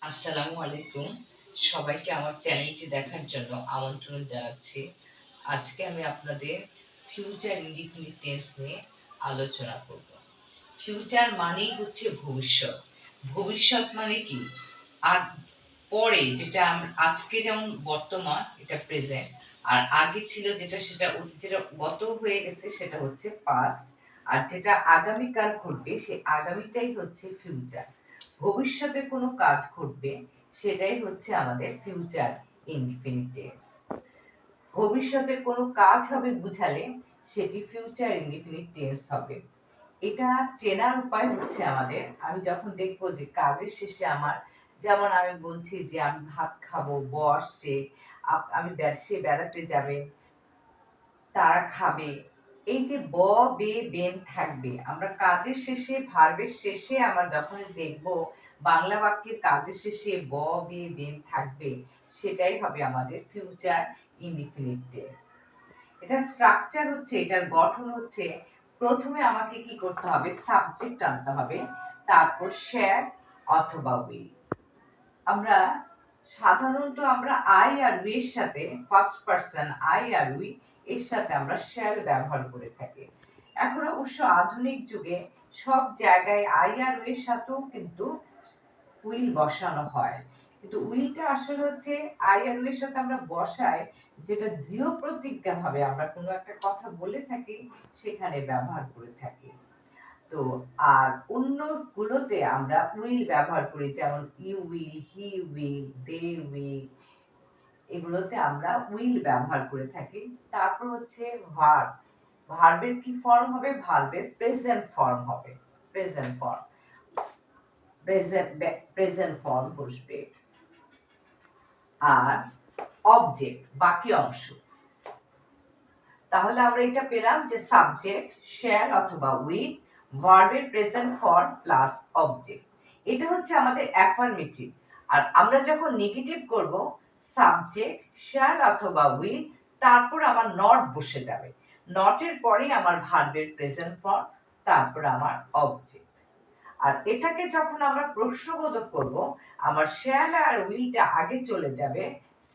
আসসালামু আলাইকুম। সবাইকে আমার চ্যানেলটি দেখার জন্য আমন্ত্রণ জানাচ্ছি। আজকে আমি আপনাদের ফিউচার ইনডিফিনিট টেন্স নিয়ে আলোচনা করব। ফিউচার মানেই হচ্ছে ভবিষ্যৎ। ভবিষ্যৎ মানে কি? আগ পরে যেটা আজকে যেমন বর্তমান এটা প্রেজেন্ট, আর আগে ছিল যেটা সেটা অতীত, যেটা গত হয়ে গেছে সেটা হচ্ছে পাস্ট, আর যেটা আগামীকাল ঘটবে সেই আগামীটাই হচ্ছে ফিউচার। ভবিষ্যতে কোনো কাজ ঘটবে সেটাই হচ্ছে আমাদের ফিউচার ইনডিফিনিট টেন্স। ভবিষ্যতে কোনো কাজ হবে বুঝালে সেটি ফিউচার ইনডিফিনিট টেন্স হবে। এটা চেনার উপায় হচ্ছে আমাদের, আমি যখন দেখবো যে কাজের শেষে আমার, যেমন আমি বলছি যে আমি ভাত খাবো, বসছে, আমি সে বেড়াতে যাবে, তারা খাবে, এই যে ব বে বেন থাকবে, আমরা কাজের শেষে ভার্বের শেষে আমরা যখন দেখব বাংলা বাক্যের কাজের শেষে ব বে বেন থাকবে, সেটাই হবে আমাদের ফিউচার ইনডিফিনিট টেন্স। এটা স্ট্রাকচার হচ্ছে, এটার গঠন হচ্ছে, প্রথমে আমাকে কি করতে হবে, সাবজেক্ট আনতে হবে, তারপর শেয়ার অথবা উইল। আমরা সাধারণত আমরা আই আর উই এর সাথে, ফার্স্ট পারসন আই আর উই এর সাথে আমরা শ্যাল ব্যবহার করে থাকি। এখন অবশ্য আধুনিক যুগে সব জায়গায় আই আর উই এর সাথেও কিন্তু উইল বসানো হয়, কিন্তু উইলটা আসলে হচ্ছে আই আর উই এর সাথে আমরা বসাই যেটা দৃঢ় প্রতিজ্ঞা ভাবে আমরা কোনো একটা কথা বলে থাকি, সেখানে ব্যবহার করে থাকি। তো আর অন্য গুলোতে আমরা উইল ব্যবহার করি, যেমন you will, he will, they will, এগুলোতে আমরা উইল ব্যবহার করে থাকি। তারপর হচ্ছে ভার্ব। ভার্বের কি ফর্ম হবে? ভার্বের প্রেজেন্ট ফর্ম হবে। প্রেজেন্ট ফর্ম, প্রেজেন্ট ফর্ম বসবে। আর অবজেক্ট বাকি অংশ। তাহলে আমরা এটা পেলাম যে সাবজেক্ট শ্যাল অথবা উইল, ভার্বের প্রেজেন্ট ফর্ম প্লাস অবজেক্ট। এটা হচ্ছে আমাদের অ্যাফার্মেটিভ। আর আমরা যখন নেগেটিভ করব, সাবজেক্ট শ্যাল অথবা উইল, তারপর আমার নট বসে যাবে, নটের পরে আমার ভার্বের প্রেজেন্ট ফর্ম, তারপর আমার অবজেক্ট। আর এটাকে যখন আমরা প্রশ্নবোধক করব, আমার শ্যাল আর উইলটা আগে চলে যাবে,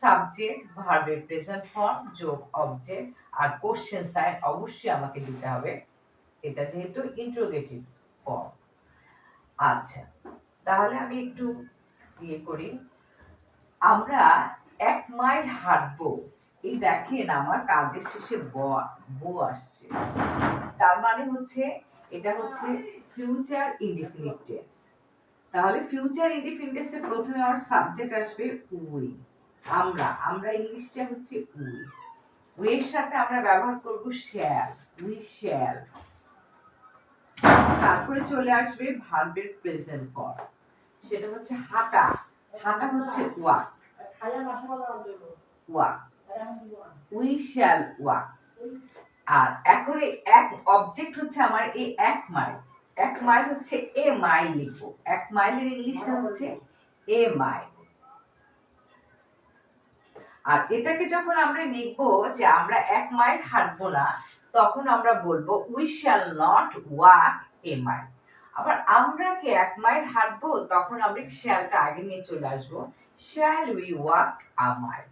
সাবজেক্ট ভার্বের প্রেজেন্ট ফর্ম যোগ অবজেক্ট, আর কোশ্চেন সাইন অবশ্যই আমাকে দিতে হবে, এটা যেহেতু ইন্টারোগেটিভ ফর্ম। আচ্ছা, তাহলে আমি একটু ইয়ে করি। আমরা 1 মাইল হাঁটবো, এই দেখেন আমার কাজের শেষে বো আসছে, তার মানে হচ্ছে এটা হচ্ছে ফিউচার ইনডিফিনিট টেন্স। তাহলে ফিউচার ইনডিফিনিট টেন্সে প্রথমে আমার সাবজেক্ট আসবে উই। আমরা ইংলিশটা হচ্ছে উই, উই এর সাথে আমরা ব্যবহার করব শ্যাল, উই শ্যাল। তারপরে চলে আসবে ভার্বের প্রেজেন্ট ফর্ম, সেটা হচ্ছে হাঁটা, হাঁটা হচ্ছে walk, walk, we shall walk. আর এখন এই এক অবজেক্ট হচ্ছে আমার এই 1 মাইল, 1 মাইল হচ্ছে এ মাইল লিখবো, 1 মাইলের ইংলিশটা হচ্ছে এ মাইল। আর এটাকে যখন আমরা লিখবো যে আমরা 1 মাইল হাঁটবো না, তখন আমরা বলবো we shall not walk a mile. আবার আমরা কি 1 মাইল হাঁটবো, তখন আমরা শ্যালটা আগে নিয়ে চলে আসবো, shall we walk a mile.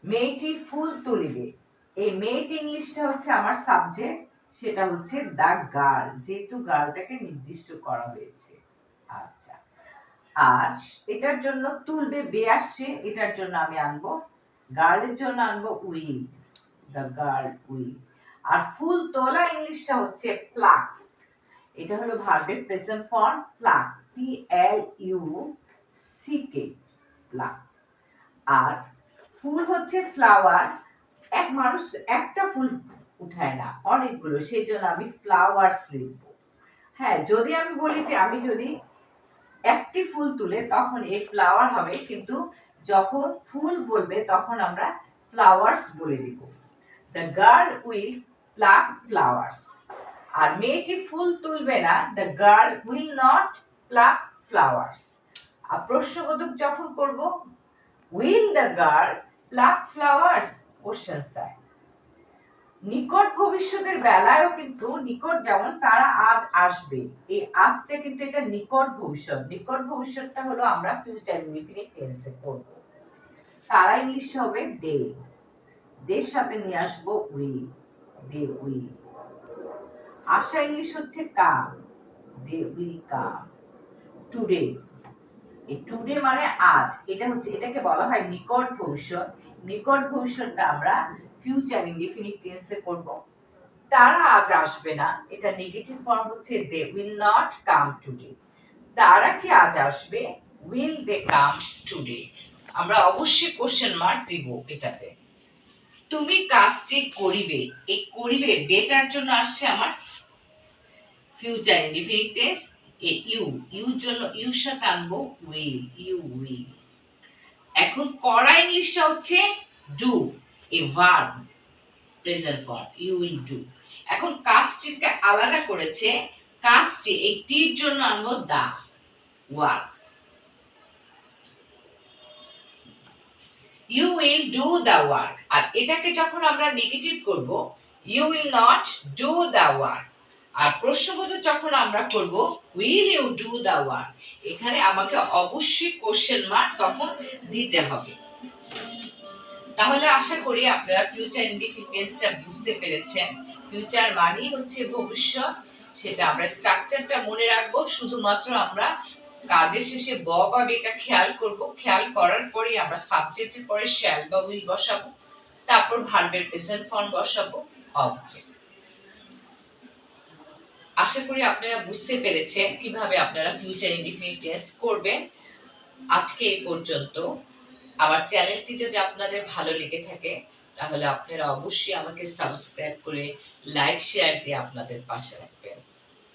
মেয়েটি ফুল তুলিবে, এই মেয়েটি ইংলিশটা হচ্ছে আমার সাবজেক্ট, সেটা হচ্ছে দা গার্ল, যেহেতু গার্লটাকে নির্দিষ্ট করা হয়েছে। আচ্ছা, আর এটার জন্য তুলবে বে আসছে, এটার জন্য আমি আনবো, গার্লের জন্য আনবো উইল, দা গার্ল উইল। আর ফুল তোলা ইংলিশটা হচ্ছে প্লাক, এটা হলো ভার্বের present form, pluck, P L U C K, pluck. আর ফুল হচ্ছে ফ্লাওয়ার, এক মানুষ একটা ফুল উঠায় না, অনেকগুলো, সেই জন্য আমি ফ্লাওয়ার্স লিখবো। হ্যাঁ, যদি আমি বলি যে আমি যদি একটি ফুল তুলে, তখন এই ফ্লাওয়ার হবে, কিন্তু যখন ফুল বলবে তখন আমরা ফ্লাওয়ার্স বলে দিব। The girl will pluck flowers. আর মেয়েটি ফুল তুলবে না, the girl will not pluck flowers. আর প্রশ্নবোধক যখন করব, will the girl pluck flowers, question sign. নিকট ভবিষ্যতের বেলায়ও কিন্তু নিকট যেমন তারা আজ আসবে, এই আজটা কিন্তু এটা নিকট ভবিষ্যৎ। নিকট ভবিষ্যৎটা হলো আমরা ফিউচার ইনডিফিনিট টেন্সে করব। তারা ইংলিশ হবে দে, দের সাথে নিয়ে আসবো উইল, দে উইল। আশা ইংলিশ হচ্ছে come, they will come. Today, এই টুডে মানে আজ, এটা হচ্ছে এটাকে বলা হয় নিকট ভবিষ্যৎ। নিকট ভবিষ্যৎটা আমরা ফিউচার ইনডিফিনিট টেন্সে করব। তারা আজ আসবে না, এটা নেগেটিভ ফর্ম হচ্ছে they will not come today. তারা কি আজ আসবে, উইল দে কাম টুডে। আমরা অবশ্যই কোশ্চেন মার্ক দিব এটাতে। তুমি কাজটি করিবে, এই করিবে বেটার জন্য আসছে আমার ফিউচার ইনডিফিনিট টেন্স। এ ইউ, ইউর জন্য ইউর সাথে আনবো উইল, ইউ উইল। এখন করা ইংলিশটা হচ্ছে do, a verb, present form, you will do. এখন কাজটিকে আলাদা করেছে, কাজটি এই টির জন্য আনবো the, work. You will do the work. আর এটাকে যখন আমরা নেগেটিভ করব, you will not do the work. আর প্রশ্নবোধক যখন আমরা করব, will you do the work, এখানে আমাকে অবশ্যই কোশ্চেন মার্ক তখন দিতে হবে। তাহলে আশা করি আপনারা ফিউচার ইনডিফিনিট টেন্সটা বুঝতে পেরেছেন। ফিউচার মানেই হচ্ছে ভবিষ্যৎ, সেটা আমরা স্ট্রাকচারটা মনে রাখবো। শুধুমাত্র আমরা কাজের শেষে ব বা বেটা খেয়াল করব, খেয়াল করার পরে আমরা সাবজেক্টের পরে শ্যাল বা উইল বসাবো, তারপর ভার্বের প্রেজেন্ট ফর্ম বসাবো, অবজেক্ট। আশা করি আপনারা বুঝতে পেরেছেন কিভাবে আপনারা ফিউচার ইনডিফিনিট টেন্স করবেন। আজকে এই পর্যন্ত। আমার চ্যানেলটি যদি আপনাদের ভালো লেগে থাকে, তাহলে আপনারা অবশ্যই আমাকে সাবস্ক্রাইব করে লাইক শেয়ার দিয়ে আপনাদের পাশে রাখবেন।